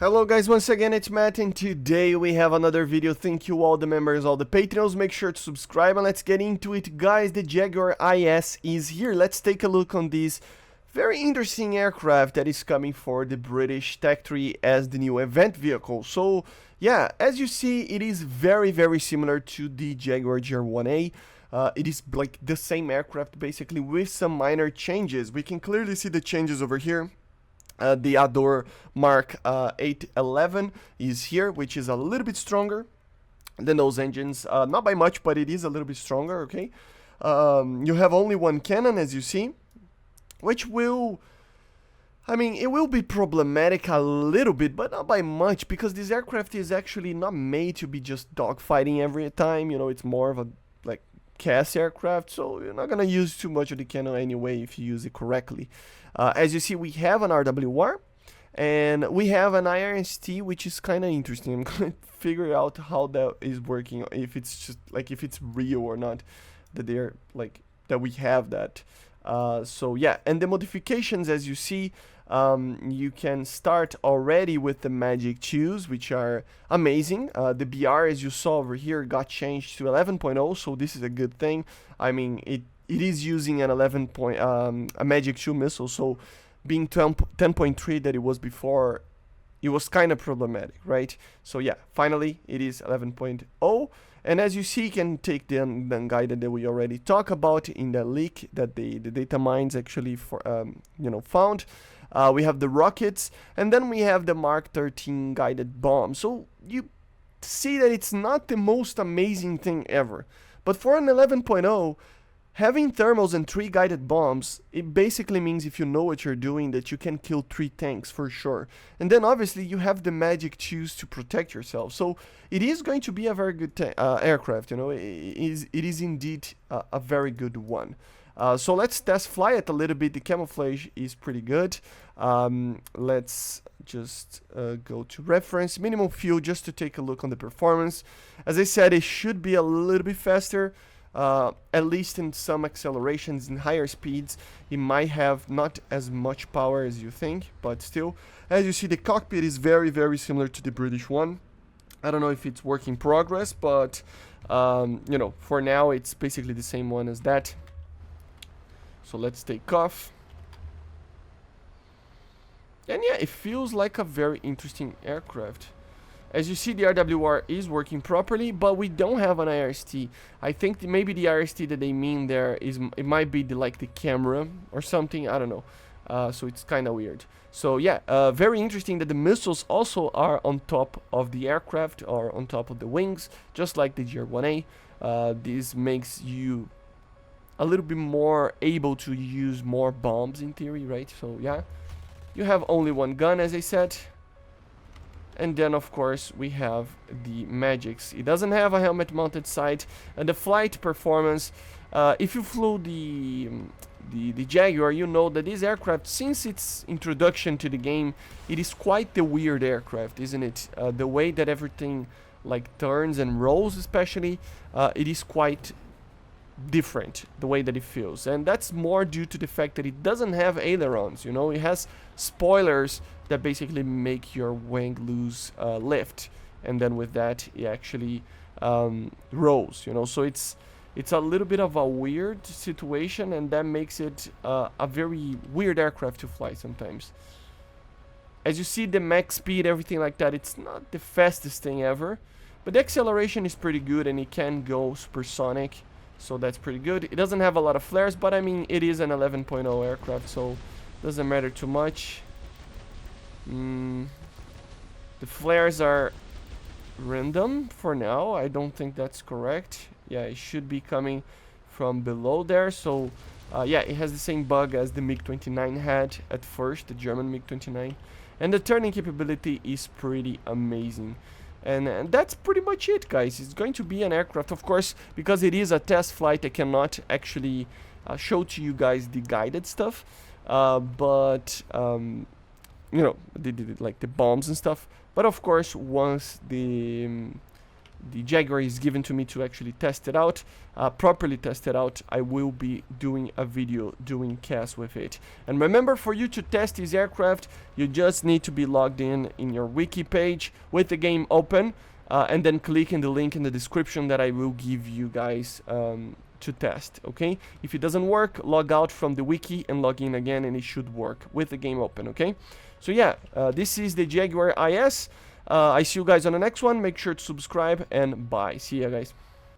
Hello guys, once again it's Matt, and today we have another video. Thank you all the members, all the Patreons. Make sure to subscribe and let's get into it, guys. The Jaguar IS is here. Let's take a look on this very interesting aircraft that is coming for the British Tech 3 as the new event vehicle. So yeah, as you see, it is very similar to the Jaguar GR1A. It is like the same aircraft basically with some minor changes. We can clearly see the changes over here. The Ajude Mark 811 is here, which is a little bit stronger than those engines. Not by much, but it is a little bit stronger, okay? You have only one cannon, as you see, which will... I mean, it will be problematic a little bit, but not by much, because this aircraft is actually not made to be just dogfighting every time. You know, it's more of a, like, cast aircraft, so you're not gonna use too much of the cannon anyway if you use it correctly. As you see, we have an RWR and we have an IRST, which is kind of interesting. I'm gonna figure out how that is working, if it's just like if it's real or not, that they're like that we have that. So yeah, and the modifications, as you see, you can start already with the MatAWG, which are amazing. The BR, as you saw over here, got changed to 11.0, so this is a good thing. I mean, it is using an 11 point a MatAWG missile, so being 10.3 that it was before, it was kind of problematic, right? So yeah, finally it is 11.0, and as you see, you can take the unguided that we already talked about in the leak that the data mines actually found. We have the rockets, and then we have the Mark 13 guided bomb. So you see that it's not the most amazing thing ever, but for an 11.0, having thermals and 3 guided bombs, it basically means, if you know what you're doing, that you can kill 3 tanks for sure. And then obviously you have the MatAWG to protect yourself. So it is going to be a very good aircraft, you know, it is indeed a very good one. So let's test fly it a little bit. The camouflage is pretty good. Let's just go to reference, minimum fuel, just to take a look on the performance. As I said, it should be a little bit faster. At least in some accelerations, in higher speeds, it might have not as much power as you think, but still, as you see, the cockpit is very similar to the British one. I don't know if it's work in progress, but you know, for now it's basically the same one as that. So let's take off. And yeah, it feels like a very interesting aircraft. As you see, the RWR is working properly, but we don't have an IRST. I think maybe the IRST that they mean there is, it might be like the camera or something, I don't know. So it's kind of weird. So yeah, very interesting that the missiles also are on top of the aircraft, or on top of the wings, just like the GR1A. This makes you a little bit more able to use more bombs in theory, right? So yeah, you have only one gun, as I said. And then of course we have the MatAWG. It doesn't have a helmet mounted sight, and the flight performance, if you flew the Jaguar, you know that this aircraft, since its introduction to the game, it is quite the weird aircraft, isn't it? The way that everything like turns and rolls, especially, it is quite different, the way that it feels, and that's more due to the fact that it doesn't have ailerons. You know, it has spoilers that basically make your wing lose lift, and then with that it actually rolls, you know. So it's a little bit of a weird situation, and that makes it a very weird aircraft to fly sometimes. As you see, the max speed, everything like that, it's not the fastest thing ever, but the acceleration is pretty good, and it can go supersonic. So that's pretty good. It doesn't have a lot of flares, but I mean, it is an 11.0 aircraft, so doesn't matter too much. The flares are random for now. I don't think that's correct. Yeah, it should be coming from below there. So yeah, it has the same bug as the MiG-29 had at first, the German MiG-29. And the turning capability is pretty amazing. And that's pretty much it, guys. It's going to be an aircraft, of course, because it is a test flight. I cannot actually show to you guys the guided stuff, but you know, like the bombs and stuff. But of course, once the the Jaguar is given to me to actually test it out, properly test it out, I will be doing a video doing CAS with it. And remember, for you to test this aircraft, you just need to be logged in your wiki page with the game open, and then click in the link in the description that I will give you guys to test, okay? If it doesn't work, log out from the wiki and log in again, and it should work with the game open, okay? So yeah, this is the Jaguar IS. I see you guys on the next one. Make sure to subscribe, and bye. See ya, guys.